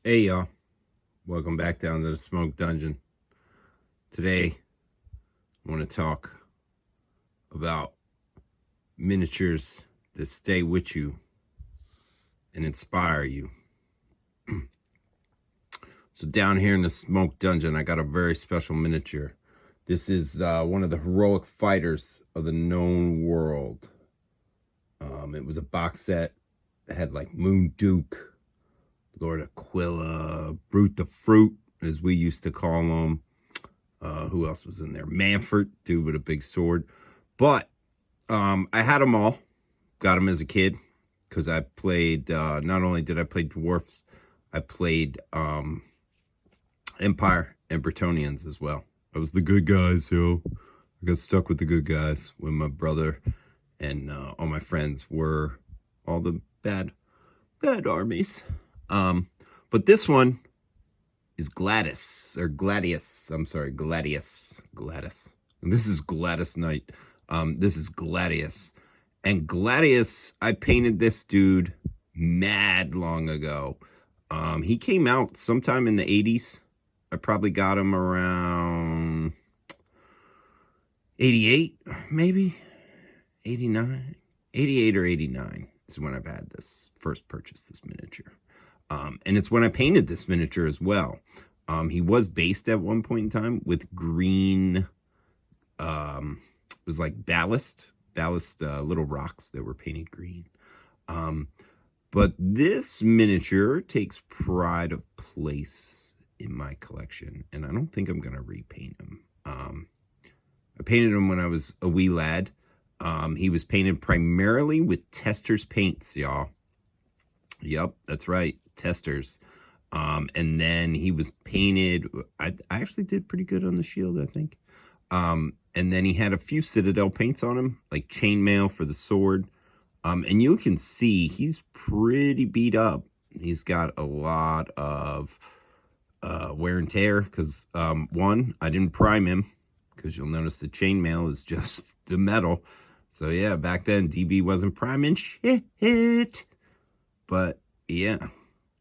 Hey y'all, welcome back down to the Smoke Dungeon. Today, I want to talk about miniatures that stay with you and inspire you. So down here in the Smoke Dungeon, I got a very special miniature. This is one of the heroic fighters of the known world. It was a box set that had like Moon Duke, Lord Aquila, Brute the Fruit, as we used to call him. Who else was in there? Manfred, dude with a big sword. But I had them all. Got them as a kid because I played. Not only did I play dwarfs, I played Empire and Bretonians as well. I was the good guys, yo. I got stuck with the good guys when my brother and all my friends were all the bad armies. But this one is Gladius. I'm sorry, Gladius. And this is Gladys Knight. This is Gladius. And Gladius, I painted this dude mad long ago. He came out sometime in the 80s. I probably got him around 88, maybe 89, 88 or 89 is when I've had this first purchased this miniature. And it's when I painted this miniature as well. He was based at one point in time with green, it was like ballast little rocks that were painted green. But this miniature takes pride of place in my collection, and I don't think I'm going to repaint him. I painted him when I was a wee lad. He was painted primarily with Testors paints, y'all. Yep, that's right, Testors. And then he was painted. I actually did pretty good on the shield, I think. And then he had a few Citadel paints on him, like chainmail for the sword. And you can see he's pretty beat up. He's got a lot of wear and tear because, one, I didn't prime him because you'll notice the chainmail is just the metal. So, yeah, back then, DB wasn't priming shit. But, yeah,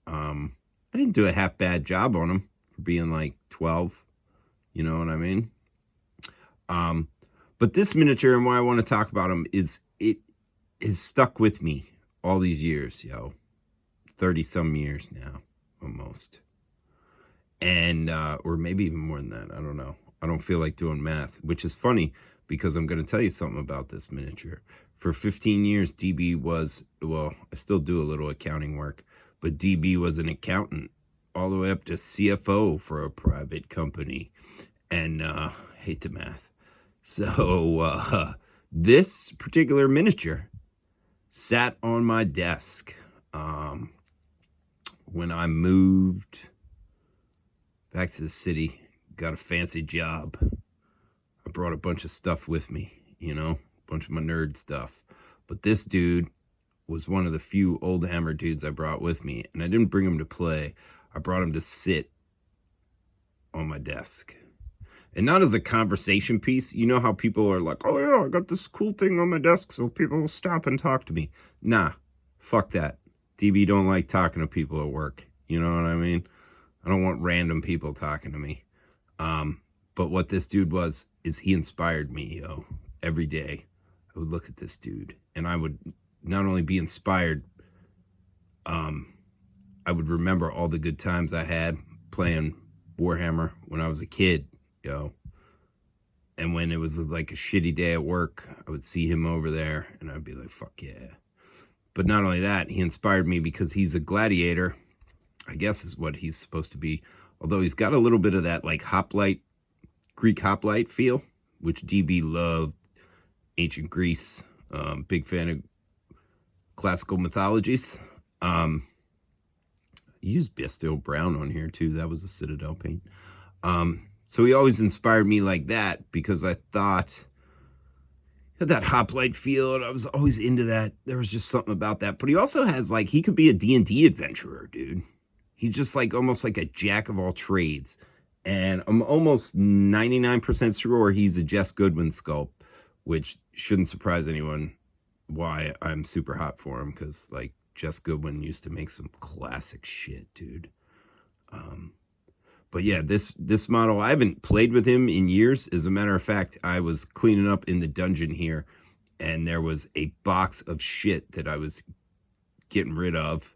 I didn't do a half bad job on him for being like 12. You know what I mean? But this miniature and why I want to talk about him is it has stuck with me all these years, yo. 30 some years now, almost. And, or maybe even more than that. I don't know. I don't feel like doing math, which is funny because I'm going to tell you something about this miniature. For 15 years, DB was, well, I still do a little accounting work, but DB was an accountant all the way up to CFO for a private company. And, hate the math. So, this particular miniature sat on my desk when I moved back to the city, got a fancy job. I brought a bunch of stuff with me, you know, a bunch of my nerd stuff. But this dude was one of the few Oldhammer dudes I brought with me, and I didn't bring him to play. I brought him to sit on my desk. And not as a conversation piece. You know how people are like, oh yeah, I got this cool thing on my desk so people will stop and talk to me. Nah, fuck that. DB don't like talking to people at work. You know what I mean? I don't want random people talking to me. But what this dude was, is he inspired me, yo. Every day, I would look at this dude, and I would not only be inspired, I would remember all the good times I had playing Warhammer when I was a kid, yo. And when it was like a shitty day at work, I would see him over there, and I'd be like, fuck yeah. But not only that, he inspired me because he's a gladiator, I guess is what he's supposed to be. Although he's got a little bit of that like hoplite, Greek hoplite feel, which DB loved. Ancient Greece, big fan of classical mythologies. Used Bastille Brown on here too. That was a Citadel paint. So he always inspired me like that because I thought had that hoplite feel, and I was always into that. There was just something about that. But he also has like, he could be a D&D adventurer, dude. He's just like almost like a jack of all trades. And I'm almost 99% sure he's a Jess Goodwin sculpt, which shouldn't surprise anyone why I'm super hot for him, because like Jess Goodwin used to make some classic shit, dude. But yeah, this model, I haven't played with him in years. As a matter of fact, I was cleaning up in the dungeon here, and there was a box of shit that I was getting rid of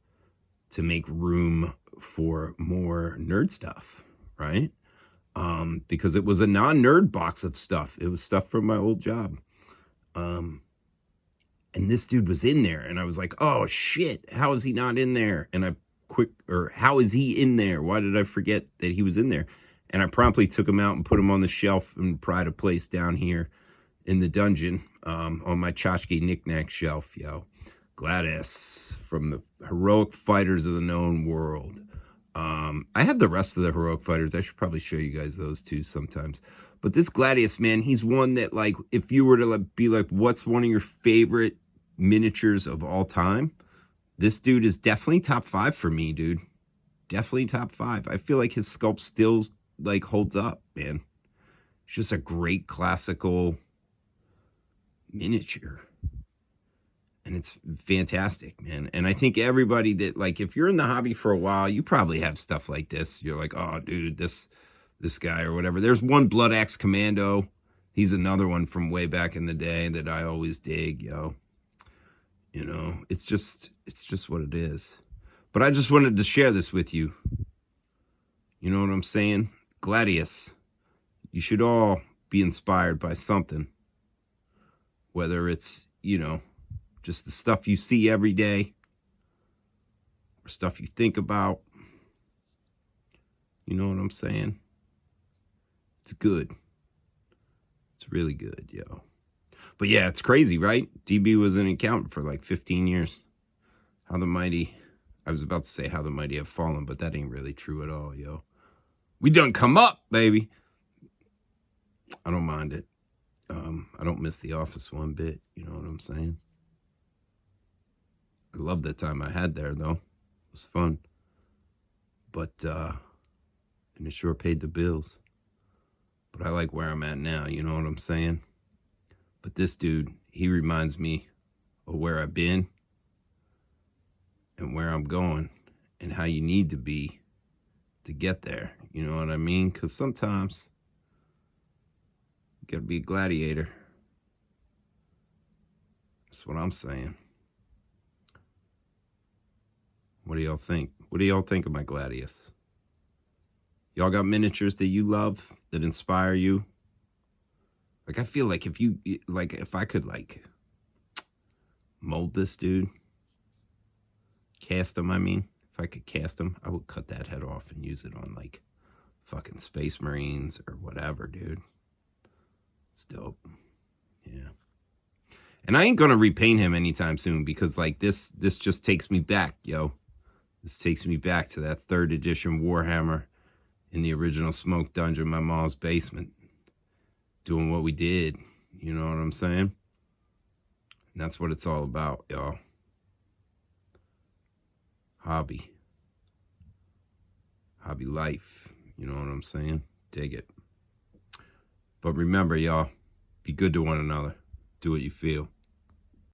to make room for more nerd stuff, right? Because it was a non-nerd box of stuff. It was stuff from my old job. And this dude was in there, and I was like, oh shit, how is he not in there? And how is he in there? Why did I forget that he was in there? And I promptly took him out and put him on the shelf and pried a place down here in the dungeon, on my tchotchke knickknack shelf, yo. Gladius from the Heroic Fighters of the Known World. I have the rest of the Heroic Fighters. I should probably show you guys those too sometimes. But this Gladius, man, he's one that, like, if you were to be like, what's one of your favorite miniatures of all time? This dude is definitely top 5 for me, dude. Definitely top 5. I feel like his sculpt still, like, holds up, man. It's just a great classical miniature. And it's fantastic, man. And I think everybody that, like, if you're in the hobby for a while, you probably have stuff like this. You're like, oh, dude, this guy or whatever. There's one Blood Axe Commando. He's another one from way back in the day that I always dig, yo. You know, it's just what it is. But I just wanted to share this with you. You know what I'm saying? Gladius, you should all be inspired by something. Whether it's, you know, just the stuff you see every day, or stuff you think about. You know what I'm saying? It's good. It's really good, yo. But yeah, it's crazy, right? DB was an accountant for like 15 years. How the mighty, I was about to say how the mighty have fallen, but that ain't really true at all, yo. We done come up, baby. I don't mind it. I don't miss the office one bit. You know what I'm saying? I love the time I had there, though. It was fun. But, and it sure paid the bills. But I like where I'm at now, you know what I'm saying? But this dude, he reminds me of where I've been and where I'm going and how you need to be to get there. You know what I mean? Because sometimes you got to be a gladiator. That's what I'm saying. What do y'all think? What do y'all think of my Gladius? Y'all got miniatures that you love, that inspire you? Like, I feel like if I could, like, mold this dude, cast him, I mean, if I could cast him, I would cut that head off and use it on, like, fucking Space Marines or whatever, dude. It's dope. Yeah. And I ain't gonna repaint him anytime soon because, like, this just takes me back, yo. This takes me back to that 3rd edition Warhammer in the original Smoke Dungeon, my mom's basement. Doing what we did, you know what I'm saying? And that's what it's all about, y'all. Hobby life, you know what I'm saying? Dig it. But remember, y'all, be good to one another. Do what you feel.